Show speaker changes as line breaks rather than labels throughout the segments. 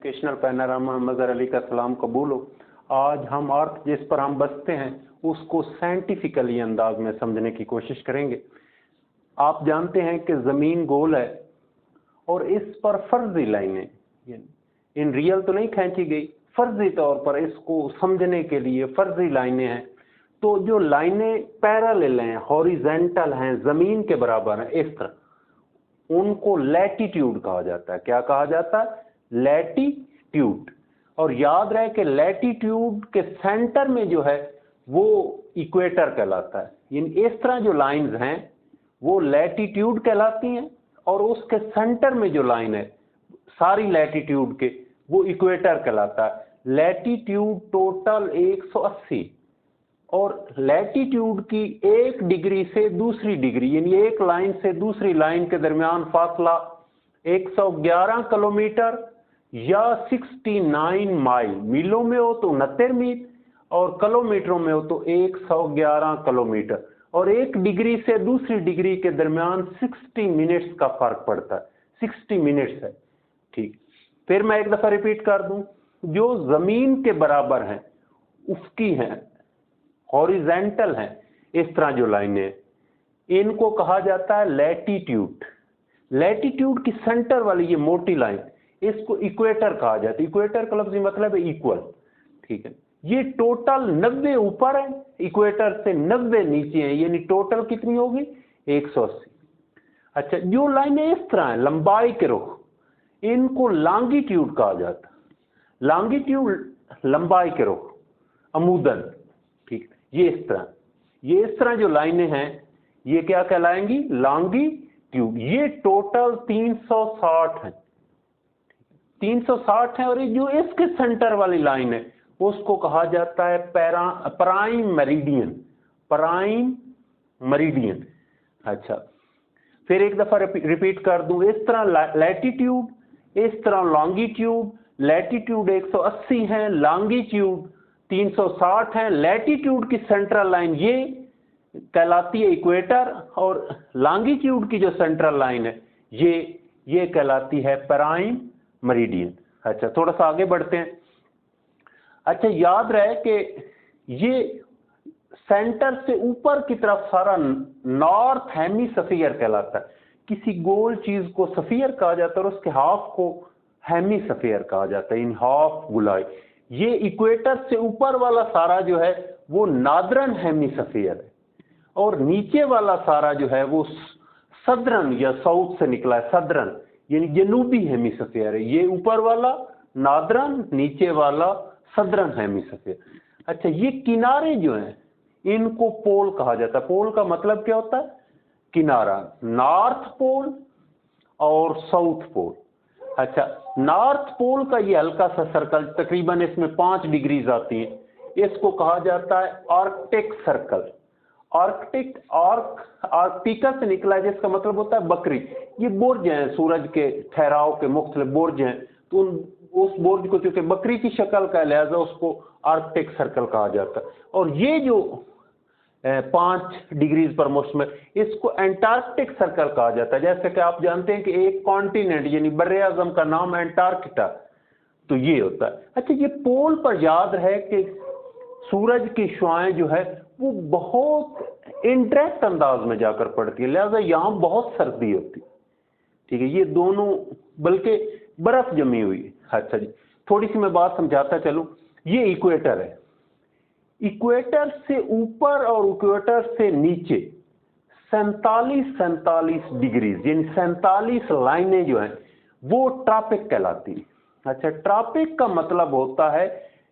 Educational panorama मजहर अली का सलाम कबूल हो। आज हम अर्थ जिस पर हम बसते हैं उसको साइंटिफिकली अंदाज में समझने की कोशिश करेंगे। आप जानते हैं कि जमीन गोल है और इस पर फर्जी लाइनें इन रियल तो नहीं खींची गई, फर्जी तौर पर इसको समझने के लिए फर्जी लाइनें हैं। तो जो लाइनें पैरेलल हैं, हॉरिजेंटल हैं, जमीन के बराबर हैं, इस तरह उनको लैटिट्यूड कहा जाता है। क्या कहा जाता है? लैटिट्यूड। और याद रहे कि लैटिट्यूड के सेंटर में जो है वो इक्वेटर कहलाता है। इस तरह जो लाइंस हैं वो लैटिट्यूड कहलाती हैं और उसके सेंटर में जो लाइन है सारी लैटिट्यूड के वो इक्वेटर कहलाता है। लैटिट्यूड टोटल 180 और लैटिट्यूड की एक डिग्री से दूसरी डिग्री यानी एक लाइन से दूसरी लाइन के दरमियान फासला 111 किलोमीटर या 69 माइल, मीलों में हो तो 69 मील और किलोमीटरों में हो तो 111 किलोमीटर। और एक डिग्री से दूसरी डिग्री के दरमियान 60 मिनट्स का फर्क पड़ता है। 60 मिनट्स है। ठीक, फिर मैं एक दफा रिपीट कर दूं, जो जमीन के बराबर हैं उसकी हैं, हॉरिजेंटल हैं, इस तरह जो लाइनें इनको कहा जाता है लैटिट्यूड। लैटिट्यूड की सेंटर वाली ये मोटी लाइन इसको इक्वेटर कहा जाता है। इक्वेटर का लफ्ज़ी मतलब है इक्वल। ठीक है, ये टोटल 90 ऊपर है, इक्वेटर से 90 नीचे है, यानी टोटल कितनी होगी? 180। अच्छा, जो लाइनें इस तरह है लंबाई के रुख, इनको लॉन्गिट्यूड कहा जाता है। लॉन्गिट्यूड लंबाई के रुख, अमूदन। ठीक, ये इस तरह जो लाइनें हैं ये क्या कहलाएंगी? लॉन्गिट्यूड। ये टोटल 360 है, 360 है। और ये जो इसके सेंटर वाली लाइन है उसको कहा जाता है प्राइम मेरिडियन। Prime meridian. अच्छा, फिर एक दफा रिपीट कर दूं, इस तरह लैटिट्यूड, इस तरह लॉन्गिट्यूड। लैटिट्यूड 180 है, लॉन्गिट्यूड 360 है। लैटिट्यूड की सेंट्रल लाइन ये कहलाती है इक्वेटर और लॉन्गिट्यूड की जो सेंट्रल लाइन है ये कहलाती है प्राइम मेरिडियन। अच्छा, थोड़ा सा आगे बढ़ते हैं। अच्छा, याद रहे कि ये सेंटर से ऊपर की तरफ सारा नॉर्थ हेमिस्फीयर कहलाता है। किसी गोल चीज को स्फीयर कहा जाता है और उसके हाफ को हेमिस्फीयर कहा जाता है, इन हाफ गुलाई। ये इक्वेटर से ऊपर वाला सारा जो है वो नॉर्दर्न हेमिस्फीयर है और नीचे वाला सारा जो है वो सदर्न या साउथ से निकला है, सदर्न यानी जनूबी हेमिस्फीयर है। ये ऊपर वाला नॉर्दर्न, नीचे वाला सदर्न हेमिस्फीयर। अच्छा, ये किनारे जो हैं इनको पोल कहा जाता है। पोल का मतलब क्या होता है? किनारा। नॉर्थ पोल और साउथ पोल। अच्छा, नॉर्थ पोल का ये हल्का सा सर्कल, तकरीबन इसमें 5 डिग्रीज आती हैं, इसको कहा जाता है आर्कटिक सर्कल। आर्कटिक, आर्कटिका से निकला है जिसका मतलब होता है बकरी। ये बुर्ज हैं, सूरज के ठहराव के मुख्तलिफ बुर्ज हैं, तो उस बुर्ज को चूंकि बकरी की शक्ल का लिहाजा उसको आर्कटिक सर्कल कहा जाता है। और ये जो 5 डिग्रीज पर मौसम है इसको एंटार्क्टिक सर्कल कहा जाता है। जैसे कि आप जानते हैं कि एक कॉन्टिनेंट यानी बर्रे आज़म का नाम एंटार्क्टिका, तो ये होता है। अच्छा, ये पोल पर याद है कि सूरज की शुआएं जो है वो बहुत इनडायरेक्ट अंदाज में जाकर पड़ती है, लिहाजा यहाँ बहुत सर्दी होती है। ठीक है, ये दोनों बल्कि बर्फ जमी हुई है। अच्छा जी, थोड़ी सी मैं बात समझाता चलूं। ये इक्वेटर है, इक्वेटर से ऊपर और इक्वेटर से नीचे 47 डिग्रीज यानी 47 लाइनें जो हैं वो ट्रॉपिक कहलाती हैं। अच्छा, ट्रॉपिक का मतलब होता है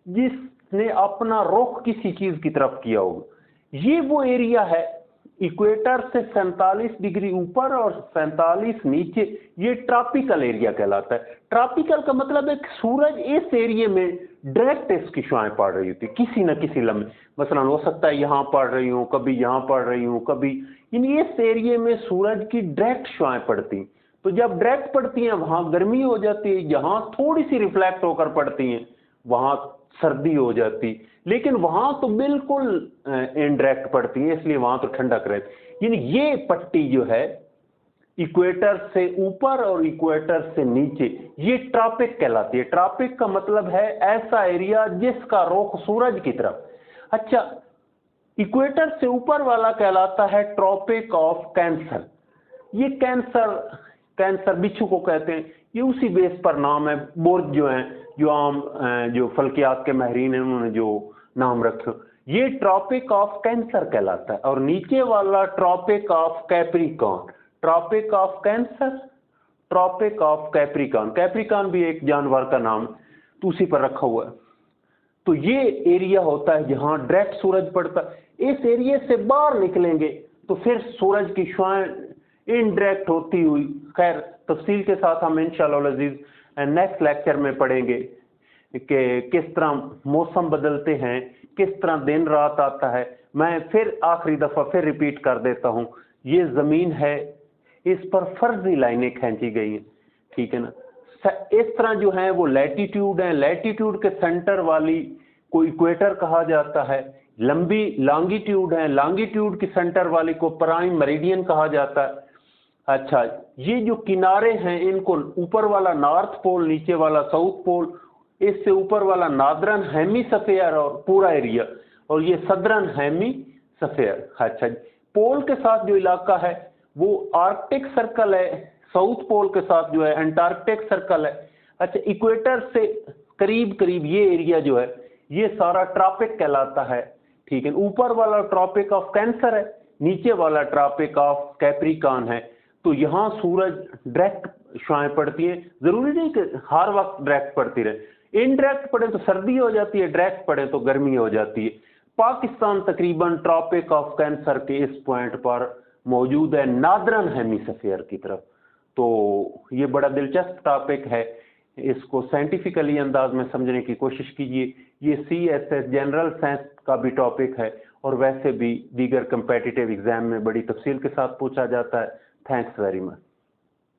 जिसने अपना रुख किसी चीज की तरफ किया होगा। ये वो एरिया है इक्वेटर से 47 डिग्री ऊपर और 47 नीचे, ये ट्रॉपिकल एरिया कहलाता है। ट्रॉपिकल का मतलब है सूरज इस एरिया में डायरेक्ट इसकी शुआएं पड़ रही होती किसी न किसी लम्हे, मसलन हो सकता है यहाँ पड़ रही हूँ, कभी यहाँ पड़ रही हूँ, कभी यानी इस एरिया में सूरज की डायरेक्ट शुआएं पड़ती। तो जब डायरेक्ट पड़ती हैं वहां गर्मी हो जाती है, जहां थोड़ी सी रिफ्लेक्ट होकर पड़ती हैं वहां सर्दी हो जाती, लेकिन वहां तो बिल्कुल इनडायरेक्ट पड़ती है इसलिए वहां तो ठंडक रहती। यानी ये पट्टी जो है इक्वेटर से ऊपर और इक्वेटर से नीचे, ये ट्रॉपिक कहलाती है। ट्रॉपिक का मतलब है ऐसा एरिया जिसका रुख सूरज की तरफ। अच्छा, इक्वेटर से ऊपर वाला कहलाता है ट्रॉपिक ऑफ कैंसर। ये कैंसर बिच्छू को कहते हैं, ये उसी बेस पर नाम है। बुर्ज जो है, जो आम जो फल्कियात के माहिरीन हैं उन्होंने जो नाम रखे, ये ट्रॉपिक ऑफ कैंसर कहलाता है। और नीचे वाला Tropic of Capricorn, Tropic of Cancer, Tropic of Capricorn. Capricorn भी एक जानवर का नाम, तो उसी पर रखा हुआ है। तो ये एरिया होता है जहां डायरेक्ट सूरज पड़ता है। इस एरिया से बाहर निकलेंगे तो फिर सूरज की शुआएं इनडायरेक्ट होती हुई, खैर तफसील के साथ हम इंशाअल्लाह अज़ीज नेक्स्ट लेक्चर में पढ़ेंगे कि किस तरह मौसम बदलते हैं, किस तरह दिन रात आता है। मैं फिर आखिरी दफ़ा फिर रिपीट कर देता हूँ, ये ज़मीन है, इस पर फर्जी लाइनें खींची गई हैं, ठीक है ना। इस तरह जो है वो लैटीट्यूड है, लैटीट्यूड के सेंटर वाली को इक्वेटर कहा जाता है। लंबी लॉन्गिट्यूड है, लॉन्गिट्यूड की सेंटर वाली को प्राइम मेरिडियन कहा जाता है। अच्छा, ये जो किनारे हैं इनको ऊपर वाला नॉर्थ पोल, नीचे वाला साउथ पोल, इससे ऊपर वाला नॉर्दर्न हेमिस्फीयर और पूरा एरिया, और ये सदर्न हेमिस्फीयर। अच्छा, पोल के साथ जो इलाका है वो आर्कटिक सर्कल है, साउथ पोल के साथ जो है अंटार्कटिक सर्कल है। अच्छा, इक्वेटर से करीब करीब ये एरिया जो है ये सारा ट्रॉपिक कहलाता है, ठीक है। ऊपर वाला ट्रॉपिक ऑफ कैंसर है, नीचे वाला ट्रॉपिक ऑफ कैप्रिकॉर्न है। तो यहाँ सूरज डायरेक्ट शुआएं पड़ती हैं, जरूरी नहीं कि हर वक्त डायरेक्ट पड़ती रहे। इनडायरेक्ट पड़े तो सर्दी हो जाती है, डायरेक्ट पड़े तो गर्मी हो जाती है। पाकिस्तान तकरीबन ट्रॉपिक ऑफ कैंसर के इस पॉइंट पर मौजूद है, नॉर्दर्न हेमिस्फीयर की तरफ। तो ये बड़ा दिलचस्प टॉपिक है, इसको साइंटिफिकली अंदाज में समझने की कोशिश कीजिए। ये CSS जनरल साइंस का भी टॉपिक है और वैसे भी दीगर कंपेटिटिव एग्जाम में बड़ी तफसील के साथ पूछा जाता है। Thanks very much.